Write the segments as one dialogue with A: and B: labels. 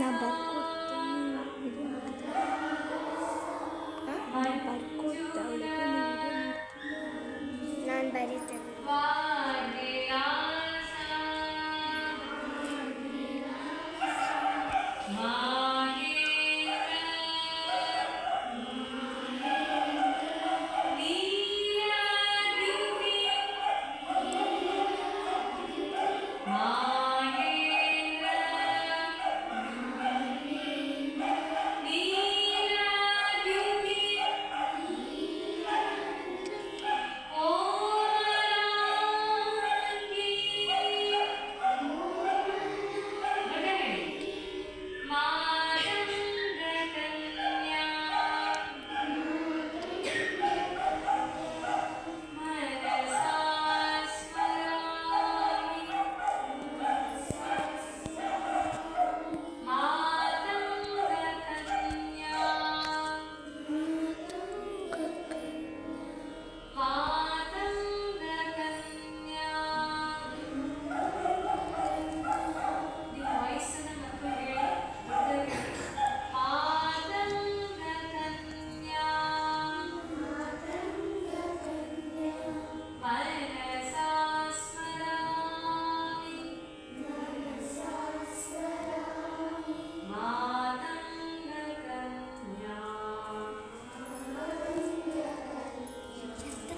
A: ನಾ ಬರ್ಕೊಡ್ತೀನಿ ವಿಡಿಯೋ ಮಾಡ್ತೀನಿ. ನಾ ಬರ್ಕೊಡ್ತೆ ಅವಳಿಗೆ ನೀವು ವಿಡಿಯೋ ಮಾಡ್ತೀನಿ.
B: ನಾನು ಬರೀತೇನೆ.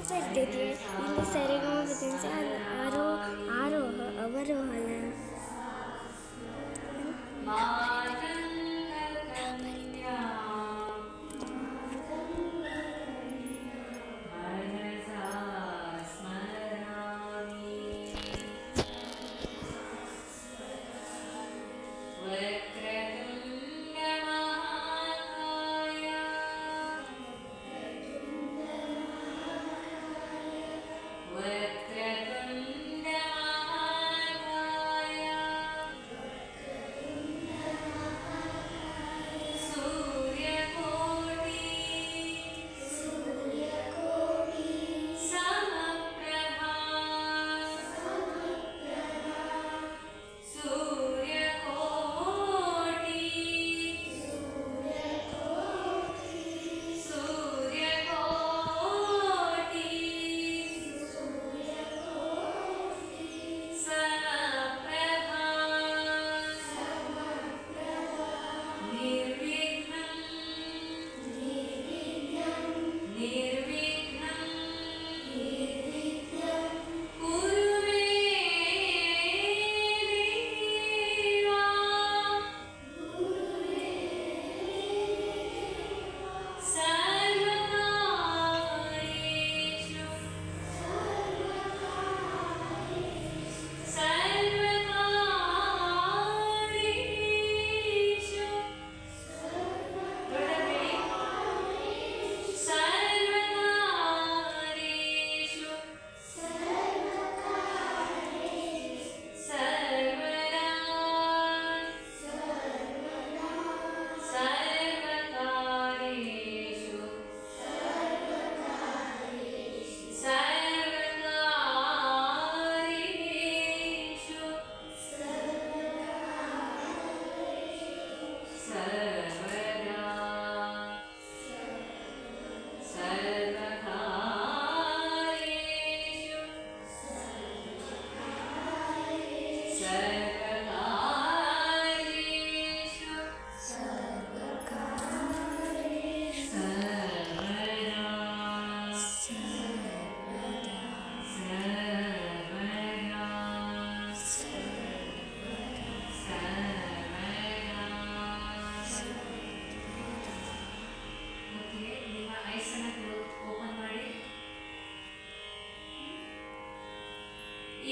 B: ಬರ್ತಿದ್ದೆ ಇಲ್ಲಿ ಸರಿಗಮಪದಿಂದ ಅವರೋಹಣ.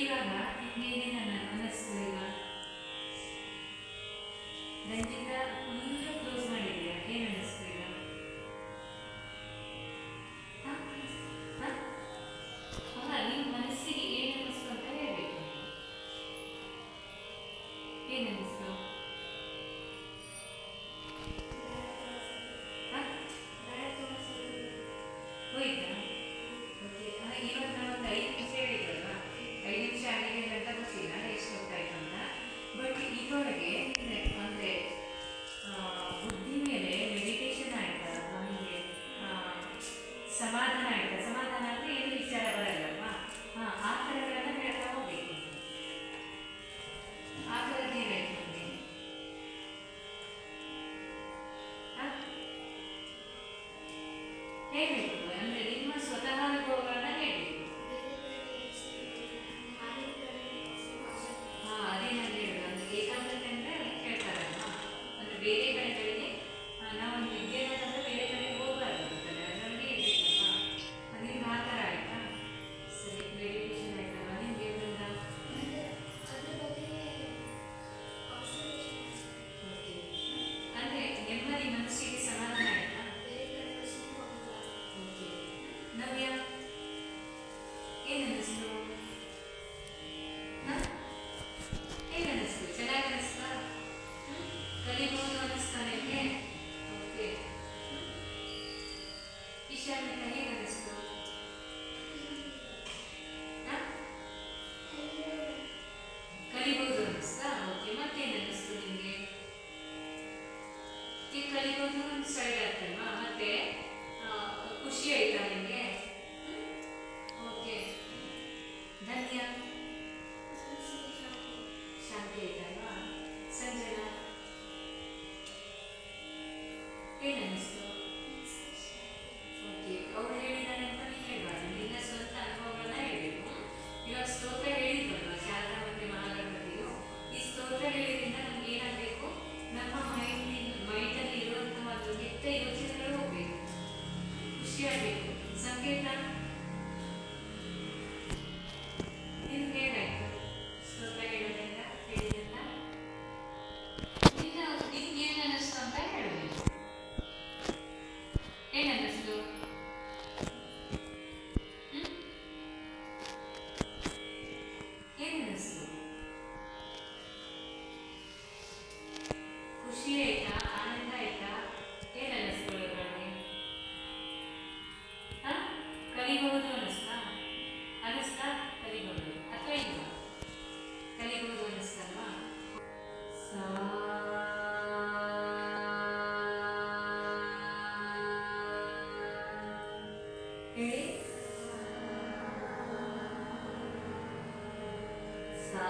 C: ಇವಾಗ ಏನೇನು ಅನ್ನಿಸ್ತು ಈಗ ರಂಜಿತಾ ಫುಲ್ಲು ಕ್ಲೋಸ್ ಮಾಡಿದ್ದೀರಾ, ಏನು ಅನ್ನಿಸ್ತು ಈಗ? ಅಲ್ಲ, ನಿಮ್ಮ ಮನಸ್ಸಿಗೆ ಏನು ಅನ್ನಿಸ್ತು ಅಂತ ಹೇಳಬೇಕು. ಏನು ಅನ್ನಿಸ್ತು? ಹೋಯ್ತಾ? ಓಕೆ, ಇವಾಗ ನಾವೊಂದು 5 ನಿಮಿಷ ಹೇಳಿದ್ರಲ್ವಾ, 5 ನಿಮಿಷ ಆಗಿದೆ ಅಂತ ಗೊತ್ತಿಲ್ಲ ಎಷ್ಟು ಹೊತ್ತಾಯ್ತು ಅಂತ. ಬಟ್ ಇದರೊಳಗೆ ಅಂದರೆ ಹೇಳ್ಬೇಕು ಅಂದ್ರೆ ನಿಮ್ಮ ಸ್ವತಃ ಅನುಭವಗಳನ್ನ ಹೇಳ್ಬೇಕು. ಹಾ, ಅದೇ ನಾನು ಹೇಳುದು. ಅಂದ್ರೆ ಏಕಾಗ್ರತೆ ಅಂದ್ರೆ ಹೇಳ್ತಾರಲ್ವಾ, ಅಂದ್ರೆ ಬೇರೆ ಕಡೆಗಳಿಗೆ ನಾವೊಂದು ವಿದ್ಯೆಗಳಂದ್ರೆ ಬೇರೆ ಕಡೆಗೆ ಹೋಗ್ಬಾರ್ದು ಅಂತಾರೆ, ಅದರಲ್ಲಿ ಇರ್ಬೇಕಲ್ವಾ. ನಿಮ್ಗೆ ಆ ಥರ ಆಯ್ತಾ? ಸರಿ, ಮೆಡಿಟೇಷನ್ ಆಯ್ತಲ್ವಾ ನಿಮ್ಗೆ ಬೃಂದ? ಓಕೆ, ಅಂದ್ರೆ ನೆಮ್ಮದಿ ಮನಸ್ಸಿಗೆ ಸಮಾಧಾನ ಆಯ್ತಾ? ಓಕೆ, ನವ್ಯ ಏನನ್ನಿಸ್ತು? ಏನನ್ನಿಸ್ತು? ಚೆನ್ನಾಗಿ ಅನ್ನಿಸ್ತಾ? ಕಲಿಬಹುದು ಅನ್ನಿಸ್ತಾ ನಿಮಗೆ? ಓಕೆ. ಈಶಾನ್ಯಕ ಹೇಗೆ ಅನ್ನಿಸ್ತು? ಕಲಿಬಹುದು ಅನ್ನಿಸ್ತಾ? ಓಕೆ, ಮತ್ತೇನು ಅನ್ನಿಸ್ತು ನಿಮಗೆ? ಈಗ ಕಲಿಬಹುದು ಒಂದು ಸೈಡ್ ಆಗ್ತಲ್ವಾ, ಮತ್ತೆ ಖುಷಿ ಆಯ್ತಾ ನಿಮಗೆ? ಓಕೆ, ಧನ್ಯ ಶಾಂತಿ ಆಯ್ತಲ್ವಾ? ಸಂಜನಾ ಏನನ್ನಿಸ್ತು? ಓಕೆ, ಅವ್ರು ಹೇಳಿದ್ದಾರೆ ಅಂತ ನೀವು ಹೇಳ್ಬಾರ್ದು, ನಿನ್ನ ಸ್ವಂತ ಅನುಭವಗಳನ್ನ ಹೇಳಬೇಕು. ಇವಾಗ ಸ್ತೋತ್ರ ಹೇಳಿದ್ವಲ್ವಾ ಶಾರದಾ ಮತ್ತೆ ಮಹಾಗಣಪತಿಯು, ಈ ಸ್ತೋತ್ರ ಹೇಳಿದ್ರಿಂದ ನಮ್ಗೆ ಏನಾಗಬೇಕು? ನಮ್ಮ ಮೈಂಡಲ್ಲಿ ಇರುವಂತಹ ಒಂದು ಕೆಟ್ಟ ಯೋಚನೆಗಳು ಹೋಗ್ಬೇಕು, ಖುಷಿಯಾಗಬೇಕು. ಸಂಕೇತ ನಿಮ್ಗೆ ಹೇಗಾಯ್ತು ಸ್ತೋತ್ರ ಹೇಳೋದ್ರಿಂದ, ಹೇಳಿದ್ರಿಂದ? ನಿಮ್ಗೆ ಏನು ಅನ್ನಿಸ್ತು ಅಂತ ಹೇಳಬೇಕು. ಏನನ್ನಿಸ್ತು? ಏನನ್ನಿಸ್ತು? ಖುಷಿ ಆಯ್ತಾ? ಆನಂದ ಆಯ್ತಾ? ಏನನ್ನಿಸ್ತು ಅದರಲ್ಲಿ? ಕಲಿಬಹುದು ಅನ್ನಿಸ್ತಾ? ಅನ್ನಿಸ್ತಾ ಕಲಿಬಹುದು ಅಥವಾ ಇಲ್ಲ? ಕಲಿಬಹುದು ಅನ್ನಿಸ್ತಲ್ವಾ? ಸಾ ಹೇಳಿ. ಸಾ